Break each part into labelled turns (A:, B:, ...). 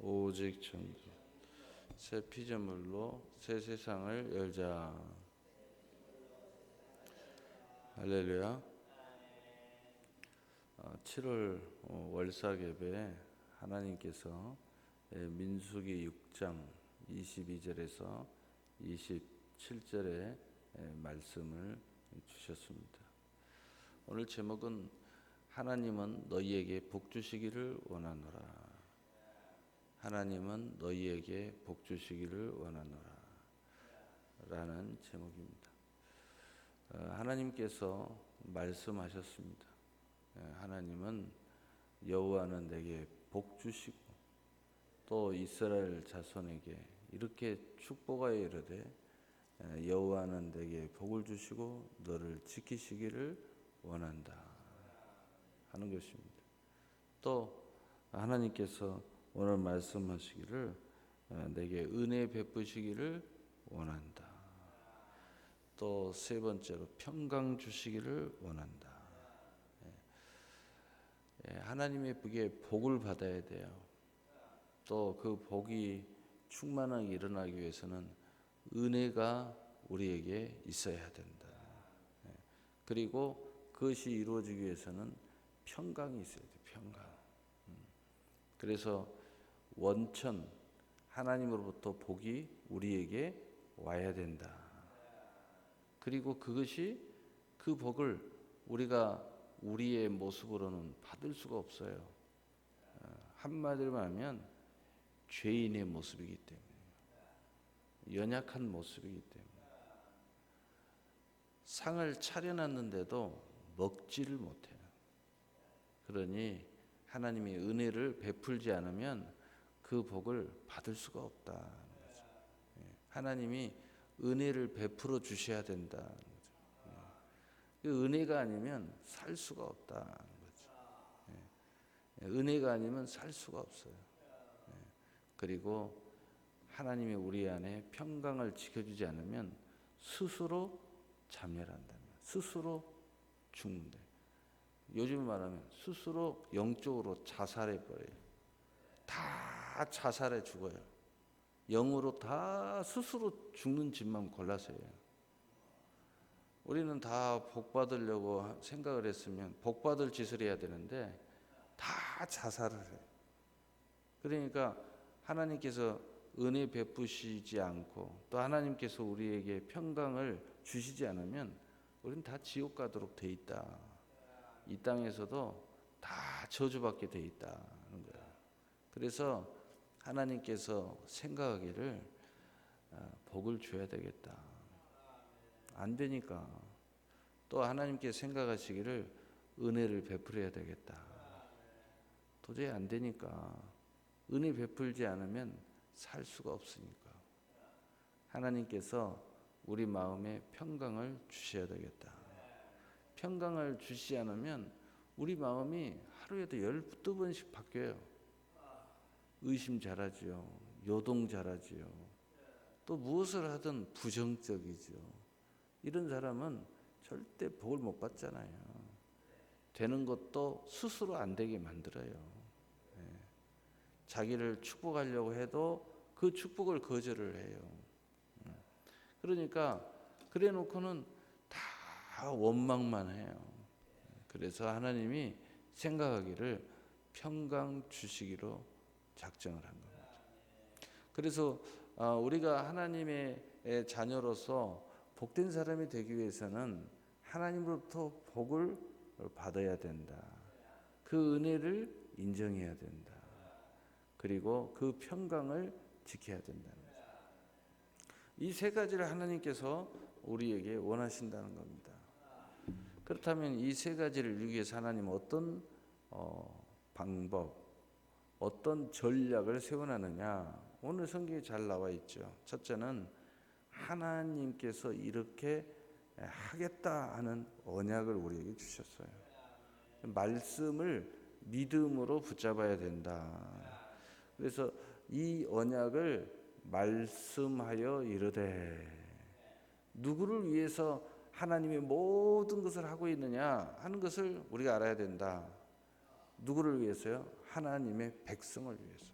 A: 오직 천국 새 피조물로 새 세상을 열자. 할렐루야. 7월 월삭예배 하나님께서 민수기 6장 22절에서 27절의 말씀을 주셨습니다. 오늘 제목은 하나님은 너희에게 복 주시기를 원하노라. 하나님은 너희에게 복 주시기를 원하노라 라는 제목입니다. 하나님께서 말씀하셨습니다. 하나님은 여호와는 내게 복 주시고 또 이스라엘 자손에게 이렇게 축복하여 이르되 여호와는 내게 복을 주시고 너를 지키시기를 원한다 하는 것입니다. 또 하나님께서 오늘 말씀하시기를 내게 은혜 베푸시기를 원한다. 또 세 번째로 평강 주시기를 원한다. 하나님의 복을 받아야 돼요. 또 그 복이 충만하게 일어나기 위해서는 은혜가 우리에게 있어야 된다. 그리고 그것이 이루어지기 위해서는 평강이 있어야 돼. 평강. 그래서 원천 하나님으로부터 복이 우리에게 와야 된다. 그리고 그 복을 우리가 우리의 모습으로는 받을 수가 없어요. 한마디로 하면 죄인의 모습이기 때문에, 연약한 모습이기 때문에 상을 차려놨는데도 먹지를 못해요. 그러니 하나님의 은혜를 베풀지 않으면 그 복을 받을 수가 없다는 거죠. 하나님이 은혜를 베풀어 주셔야 된다는 거죠. 그 은혜가 아니면 살 수가 없다는 거죠. 은혜가 아니면 살 수가 없어요. 그리고 하나님이 우리 안에 평강을 지켜주지 않으면 스스로 자멸한다면, 스스로 죽는다. 요즘 말하면 스스로 영적으로 자살해버려요. 다 자살해 죽어요. 영으로 다 스스로 죽는 짓만 골라서 해요. 우리는 다 복 받으려고 생각을 했으면 복 받을 짓을 해야 되는데 다 자살을 해요. 그러니까 하나님께서 은혜 베푸시지 않고 또 하나님께서 우리에게 평강을 주시지 않으면 우리는 다 지옥 가도록 돼 있다. 이 땅에서도 다 저주받게 돼 있다는 거야. 그래서 하나님께서 생각하기를 복을 줘야 되겠다. 안 되니까 또 하나님께서 생각하시기를 은혜를 베풀어야 되겠다. 도저히 안 되니까 은혜 베풀지 않으면 살 수가 없으니까 하나님께서 우리 마음에 평강을 주셔야 되겠다. 평강을 주시지 않으면 우리 마음이 하루에도 12번씩 바뀌어요. 의심 잘하지요. 요동 잘하지요. 또 무엇을 하든 부정적이죠. 이런 사람은 절대 복을 못 받잖아요. 되는 것도 스스로 안 되게 만들어요. 자기를 축복하려고 해도 그 축복을 거절을 해요. 그러니까 그래 놓고는 다 원망만 해요. 그래서 하나님이 생각하기를 평강 주시기로 작정을 한 겁니다. 그래서 우리가 하나님의 자녀로서 복된 사람이 되기 위해서는 하나님으로부터 복을 받아야 된다. 그 은혜를 인정해야 된다. 그리고 그 평강을 지켜야 된다는 거죠. 이 세 가지를 하나님께서 우리에게 원하신다는 겁니다. 그렇다면 이 세 가지를 이루기 위해서 하나님은 어떤 방법, 어떤 전략을 세워놨느냐? 오늘 성경에 잘 나와 있죠. 첫째는 하나님께서 이렇게 하겠다 하는 언약을 우리에게 주셨어요. 말씀을 믿음으로 붙잡아야 된다. 그래서 이 언약을 말씀하여 이르되, 누구를 위해서 하나님의 모든 것을 하고 있느냐 하는 것을 우리가 알아야 된다. 누구를 위해서요? 하나님의 백성을 위해서.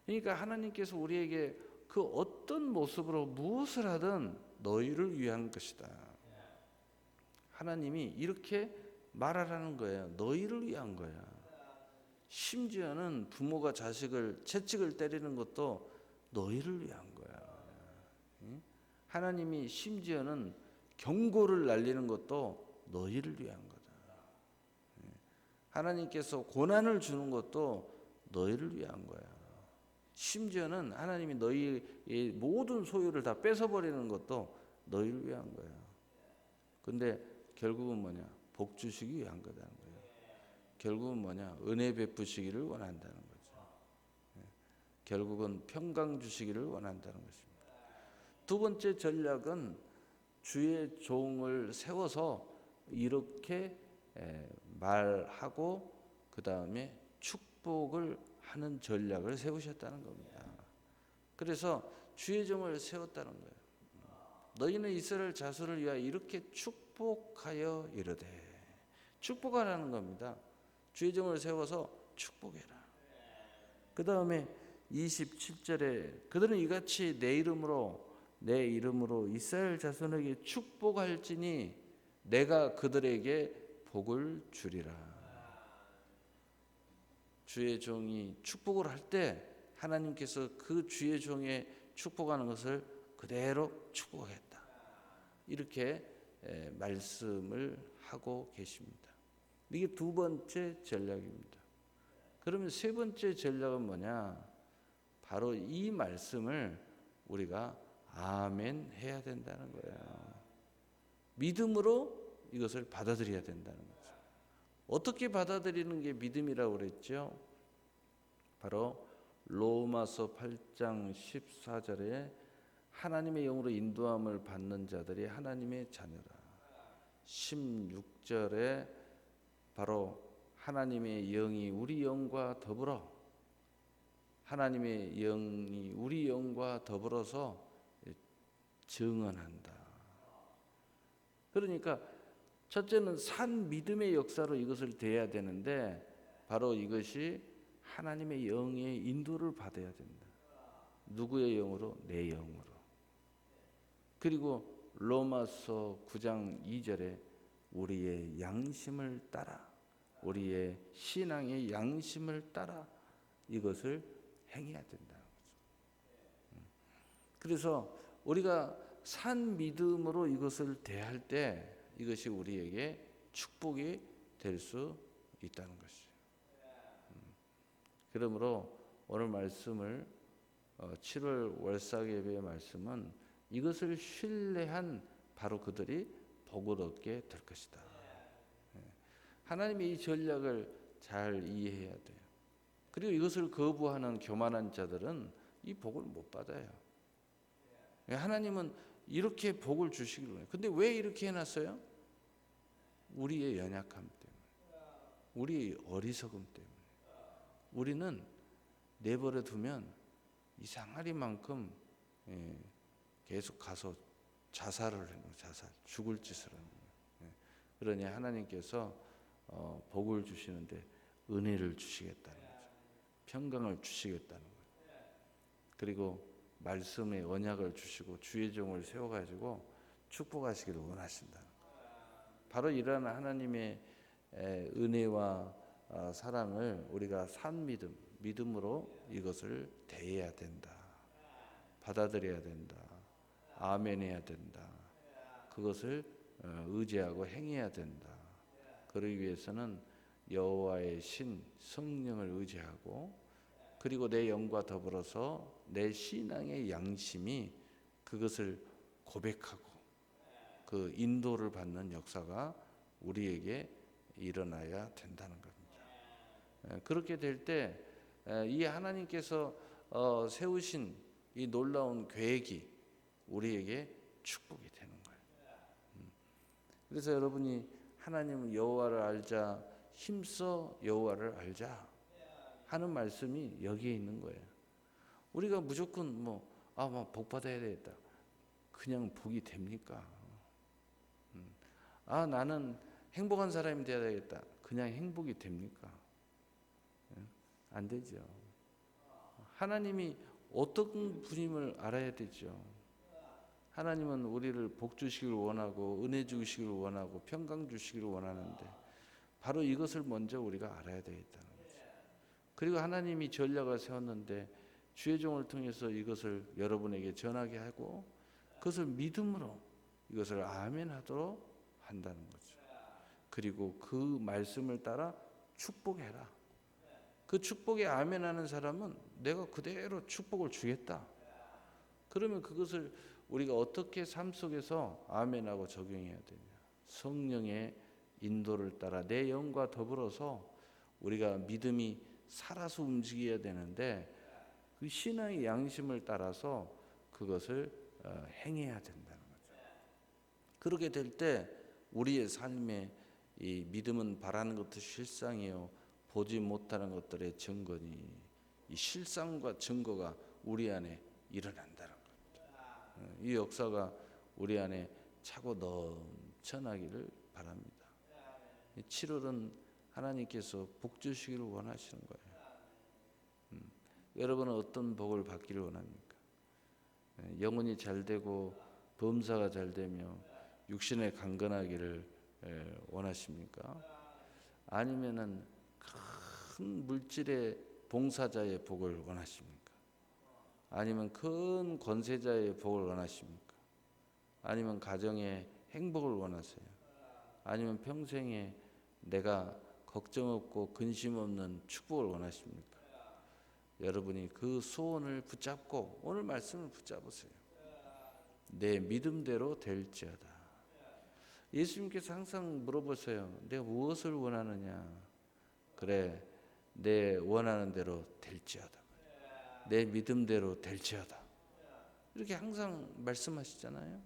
A: 그러니까 하나님께서 우리에게 그 어떤 모습으로 무엇을 하든 너희를 위한 것이다. 하나님이 이렇게 말하라는 거예요. 너희를 위한 거야. 심지어는 부모가 자식을 채찍을 때리는 것도 너희를 위한 거야. 하나님이 심지어는 경고를 날리는 것도 너희를 위한 거다. 하나님께서 고난을 주는 것도 너희를 위한 거야. 심지어는 하나님이 너희의 모든 소유를 다 뺏어버리는 것도 너희를 위한 거야. 근데 결국은 뭐냐? 복 주시기 위한 거다는 거예요. 결국은 뭐냐? 은혜 베푸시기를 원한다는 거죠. 결국은 평강 주시기를 원한다는 것입니다. 두 번째 전략은 주의 종을 세워서 이렇게 말하고 그 다음에 축복을 하는 전략을 세우셨다는 겁니다. 그래서 주의 종을 세웠다는 거예요. 너희는 이스라엘 자손을 위하여 이렇게 축복하여 이르되, 축복하라는 겁니다. 주의 종을 세워서 축복해라. 그 다음에 27절에 그들은 이같이 내 이름으로 이스라엘 자손에게 축복할지니 내가 그들에게 복을 주리라. 주의 종이 축복을 할 때 하나님께서 그 주의 종의 축복하는 것을 그대로 축복하겠다. 이렇게 말씀을 하고 계십니다. 이게 두 번째 전략입니다. 그러면 세 번째 전략은 뭐냐? 바로 이 말씀을 우리가 아멘 해야 된다는 거예요. 믿음으로 이것을 받아들여야 된다는 거죠. 어떻게 받아들이는 게 믿음이라고 그랬죠? 바로 로마서 8장 14절에 하나님의 영으로 인도함을 받는 자들이 하나님의 자녀라. 16절에 바로 하나님의 영이 우리 영과 더불어 하나님의 영이 우리 영과 더불어서 증언한다. 그러니까 첫째는 산 믿음의 역사로 이것을 대해야 되는데 바로 이것이 하나님의 영의 인도를 받아야 된다. 누구의 영으로? 내 영으로. 그리고 로마서 9장 2절에 우리의 양심을 따라, 우리의 신앙의 양심을 따라 이것을 행해야 된다는 거죠. 그래서 우리가 산 믿음으로 이것을 대할 때 이것이 우리에게 축복이 될 수 있다는 것이죠. 그러므로 오늘 말씀을 7월 월삭예배의 말씀은 이것을 신뢰한 바로 그들이 복을 얻게 될 것이다. 하나님의 이 전략을 잘 이해해야 돼요. 그리고 이것을 거부하는 교만한 자들은 이 복을 못 받아요. 하나님은 이렇게 복을 주시기로 해요. 근데 왜 이렇게 해놨어요? 우리의 연약함 때문에, 우리의 어리석음 때문에. 우리는 내버려 두면 이상하리만큼 계속 가서 자살을 해요. 죽을 짓을 하는 거예요. 그러니 하나님께서 복을 주시는데 은혜를 주시겠다는 거죠. 평강을 주시겠다는 거죠. 그리고 말씀의 언약을 주시고 주의 종을 세워가지고 축복하시기를 원하신다. 바로 이러한 하나님의 은혜와 사랑을 우리가 산 믿음으로 이것을 대해야 된다. 받아들여야 된다. 아멘해야 된다. 그것을 의지하고 행해야 된다. 그러기 위해서는 여호와의 신 성령을 의지하고 그리고 내 영과 더불어서 내 신앙의 양심이 그것을 고백하고 그 인도를 받는 역사가 우리에게 일어나야 된다는 겁니다. 그렇게 될 때 이 하나님께서 세우신 이 놀라운 계획이 우리에게 축복이 되는 거예요. 그래서 여러분이 하나님 여호와를 알자, 힘써 여호와를 알자 하는 말씀이 여기에 있는 거예요. 우리가 무조건 복 받아야 되겠다. 그냥 복이 됩니까? 나는 행복한 사람이 되어야 되겠다. 그냥 행복이 됩니까? 안 되죠. 하나님이 어떤 분임을 알아야 되죠. 하나님은 우리를 복 주시길 원하고 은혜 주시길 원하고 평강 주시길 원하는데 바로 이것을 먼저 우리가 알아야 되겠다는 거죠. 그리고 하나님이 전략을 세웠는데 주의 종을 통해서 이것을 여러분에게 전하게 하고 그것을 믿음으로 이것을 아멘하도록 한다는 거죠. 그리고 그 말씀을 따라 축복해라. 그 축복에 아멘하는 사람은 내가 그대로 축복을 주겠다. 그러면 그것을 우리가 어떻게 삶 속에서 아멘하고 적용해야 되냐? 성령의 인도를 따라 내 영과 더불어서 우리가 믿음이 살아서 움직여야 되는데 그 신앙의 양심을 따라서 그것을 행해야 된다는 거죠. 그렇게 될 때 우리의 삶에 이 믿음은 바라는 것도 실상이요 보지 못하는 것들의 증거니 이 실상과 증거가 우리 안에 일어난다는 겁니다. 이 역사가 우리 안에 차고 넘쳐나기를 바랍니다. 7월은 하나님께서 복 주시기를 원하시는 거예요. 여러분은 어떤 복을 받기를 원합니까? 영혼이 잘 되고 범사가 잘 되며 육신에 강건하기를 원하십니까? 아니면은 큰 물질의 봉사자의 복을 원하십니까? 아니면 큰 권세자의 복을 원하십니까? 아니면 가정의 행복을 원하세요? 아니면 평생에 내가 걱정 없고 근심 없는 축복을 원하십니까? 여러분이 그 소원을 붙잡고 오늘 말씀을 붙잡으세요. 내 믿음대로 될지어다. 예수님께서 항상 물어보세요. 내가 무엇을 원하느냐? 그래, 내 원하는 대로 될지어다. 내 믿음대로 될지어다. 이렇게 항상 말씀하시잖아요.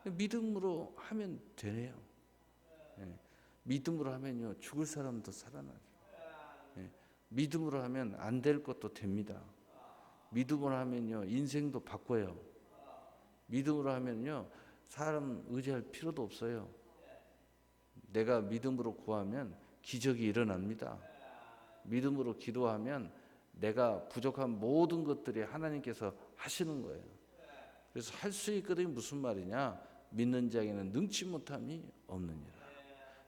A: 믿음으로 하면 되네요. 믿음으로 하면요 죽을 사람도 살아나요. 믿음으로 하면 안 될 것도 됩니다. 믿음으로 하면요 인생도 바꿔요. 믿음으로 하면요 사람 의지할 필요도 없어요. 내가 믿음으로 구하면 기적이 일어납니다. 믿음으로 기도하면 내가 부족한 모든 것들이 하나님께서 하시는 거예요. 그래서 할 수 있거든요. 무슨 말이냐? 믿는 자에게는 능치 못함이 없느니라.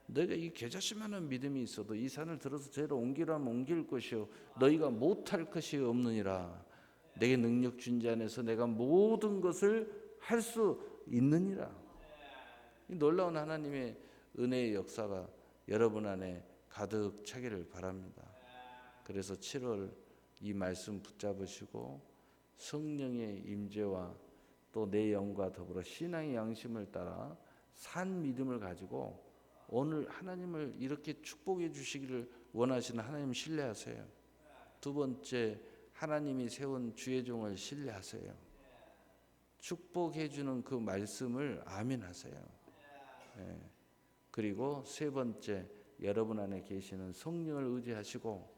A: 너희가 이 겨자씨만한 믿음이 있어도 이 산을 들어서 저리로 옮기라 하면 옮길 것이요 너희가 못할 것이 없느니라. 내게 능력 준 자 안에서 내가 모든 것을 할 수 있느니라. 이 놀라운 하나님의 은혜의 역사가 여러분 안에 가득 차기를 바랍니다. 그래서 7월 이 말씀 붙잡으시고 성령의 임재와 또 내 영과 더불어 신앙의 양심을 따라 산 믿음을 가지고 오늘 하나님을 이렇게 축복해 주시기를 원하시는 하나님 신뢰하세요. 두 번째, 하나님이 세운 주의 종을 신뢰하세요. 축복해 주는 그 말씀을 아멘하세요. 그리고 세 번째, 여러분 안에 계시는 성령을 의지하시고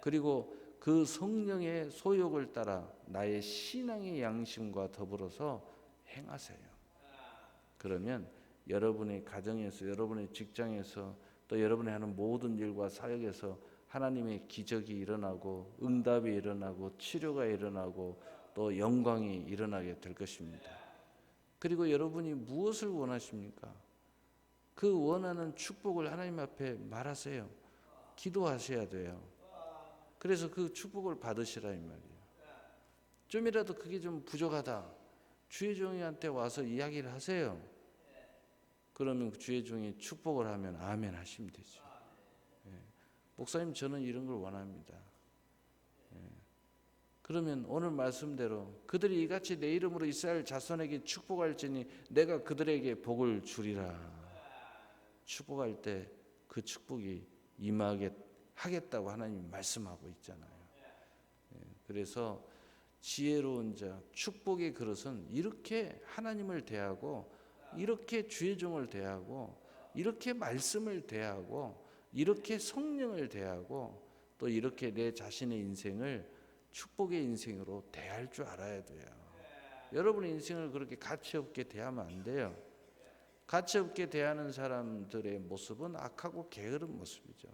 A: 그리고 그 성령의 소욕을 따라 나의 신앙의 양심과 더불어서 행하세요. 그러면 여러분의 가정에서 여러분의 직장에서 또 여러분이 하는 모든 일과 사역에서 하나님의 기적이 일어나고 응답이 일어나고 치료가 일어나고 또 영광이 일어나게 될 것입니다. 그리고 여러분이 무엇을 원하십니까? 그 원하는 축복을 하나님 앞에 말하세요. 기도하셔야 돼요. 그래서 그 축복을 받으시라 이 말이에요. 좀이라도 그게 좀 부족하다. 주의 종이한테 와서 이야기를 하세요. 그러면 주의 종이 축복을 하면 아멘 하시면 되죠. 목사님 저는 이런 걸 원합니다. 그러면 오늘 말씀대로 그들이 이같이 내 이름으로 이스라엘 자손에게 축복할지니 내가 그들에게 복을 주리라. 축복할 때 그 축복이 임하게 하겠다고 하나님이 말씀하고 있잖아요. 그래서 지혜로운 자, 축복의 그릇은 이렇게 하나님을 대하고 이렇게 주의 종을 대하고 이렇게 말씀을 대하고 이렇게 성령을 대하고 또 이렇게 내 자신의 인생을 축복의 인생으로 대할 줄 알아야 돼요. 여러분의 인생을 그렇게 가치 없게 대하면 안 돼요. 가치 없게 대하는 사람들의 모습은 악하고 게으른 모습이죠.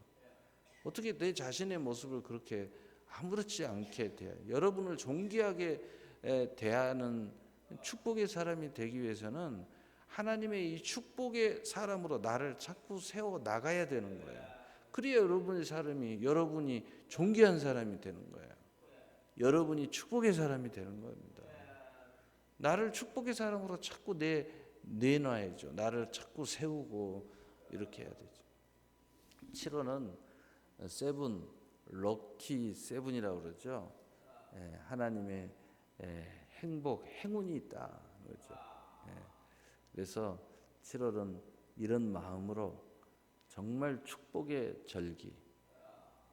A: 어떻게 내 자신의 모습을 그렇게 아무렇지 않게 대해 여러분을 존귀하게 대하는 축복의 사람이 되기 위해서는 하나님의 이 축복의 사람으로 나를 자꾸 세워 나가야 되는 거예요. 그래야 여러분의 삶이 여러분이 존귀한 사람이 되는 거예요. 여러분이 축복의 사람이 되는 겁니다. 나를 축복의 사람으로 자꾸 내놔야죠. 나를 자꾸 세우고 이렇게 해야 되죠. 7호는 세븐, 럭키 세븐이라고 그러죠. 하나님의 행복, 행운이 있다 그러죠. 그래서 7월은 이런 마음으로 정말 축복의 절기,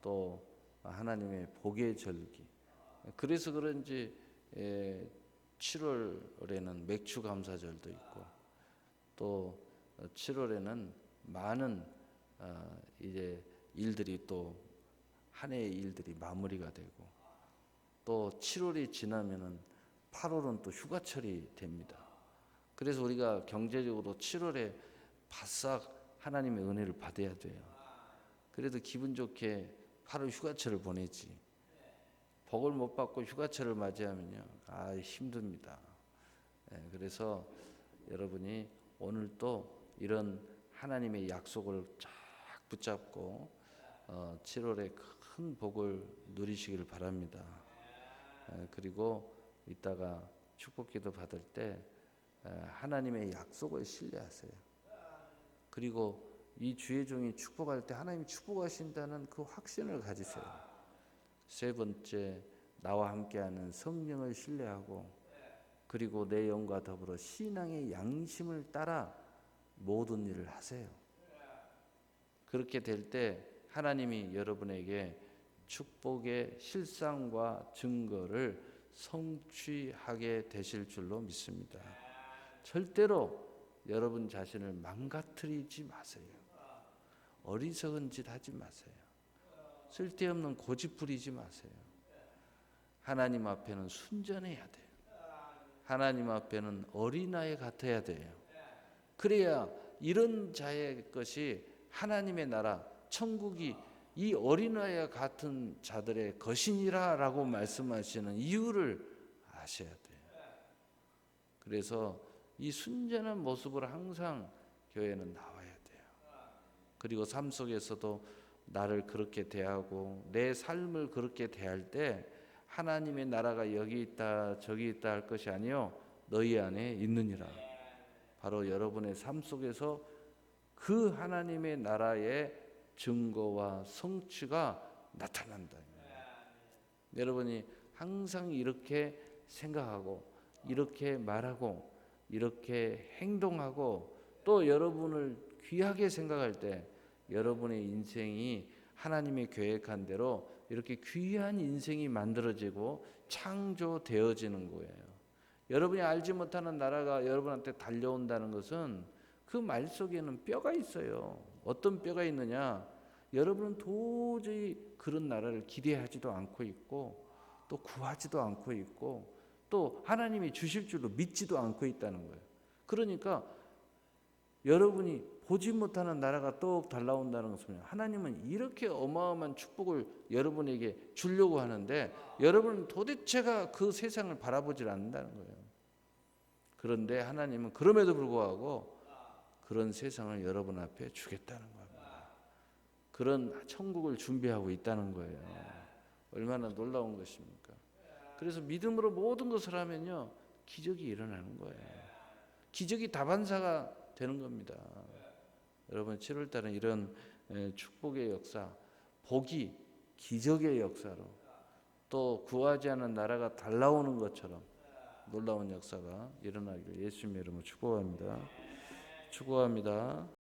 A: 또 하나님의 복의 절기. 그래서 그런지 7월에는 맥주 감사절도 있고, 또 7월에는 많은 이제 일들이 또 한 해의 일들이 마무리가 되고, 또 7월이 지나면은 8월은 또 휴가철이 됩니다. 그래서 우리가 경제적으로 7월에 바싹 하나님의 은혜를 받아야 돼요. 그래도 기분 좋게 8월 휴가철을 보내지. 복을 못 받고 휴가철을 맞이하면요, 힘듭니다. 그래서 여러분이 오늘 또 이런 하나님의 약속을 쫙 붙잡고 7월에 큰 복을 누리시길 바랍니다. 그리고 이따가 축복기도 받을 때 하나님의 약속을 신뢰하세요. 그리고 이 주의 종이 축복할 때 하나님이 축복하신다는 그 확신을 가지세요. 세 번째, 나와 함께하는 성령을 신뢰하고, 그리고 내 영과 더불어 신앙의 양심을 따라 모든 일을 하세요. 그렇게 될 때 하나님이 여러분에게 축복의 실상과 증거를 성취하게 되실 줄로 믿습니다. 절대로 여러분 자신을 망가뜨리지 마세요. 어리석은 짓 하지 마세요. 쓸데없는 고집 부리지 마세요. 하나님 앞에는 순전해야 돼요. 하나님 앞에는 어린아이 같아야 돼요. 그래야 이런 자의 것이 하나님의 나라, 천국이 이 어린아이와 같은 자들의 것이니라 라고 말씀하시는 이유를 아셔야 돼요. 그래서 이 순전한 모습으로 항상 교회는 나와야 돼요. 그리고 삶 속에서도 나를 그렇게 대하고 내 삶을 그렇게 대할 때 하나님의 나라가 여기 있다 저기 있다 할 것이 아니요, 너희 안에 있느니라. 바로 여러분의 삶 속에서 그 하나님의 나라의 증거와 성취가 나타난다. 여러분이 항상 이렇게 생각하고 이렇게 말하고 이렇게 행동하고 또 여러분을 귀하게 생각할 때 여러분의 인생이 하나님의 계획한 대로 이렇게 귀한 인생이 만들어지고 창조되어지는 거예요. 여러분이 알지 못하는 나라가 여러분한테 달려온다는 것은 그 말 속에는 뼈가 있어요. 어떤 뼈가 있느냐? 여러분은 도저히 그런 나라를 기대하지도 않고 있고 또 구하지도 않고 있고 또 하나님이 주실 줄로 믿지도 않고 있다는 거예요. 그러니까 여러분이 보지 못하는 나라가 똑 달라온다는 것은 하나님은 이렇게 어마어마한 축복을 여러분에게 주려고 하는데 여러분은 도대체가 그 세상을 바라보질 않는다는 거예요. 그런데 하나님은 그럼에도 불구하고 그런 세상을 여러분 앞에 주겠다는 겁니다. 그런 천국을 준비하고 있다는 거예요. 얼마나 놀라운 것입니까? 그래서 믿음으로 모든 것을 하면요, 기적이 일어나는 거예요. 기적이 다반사가 되는 겁니다. 여러분 7월 달은 이런 축복의 역사, 복이 기적의 역사로 또 구하지 않은 나라가 달라오는 것처럼 놀라운 역사가 일어나기를 예수님의 이름으로 축복합니다. 축복합니다.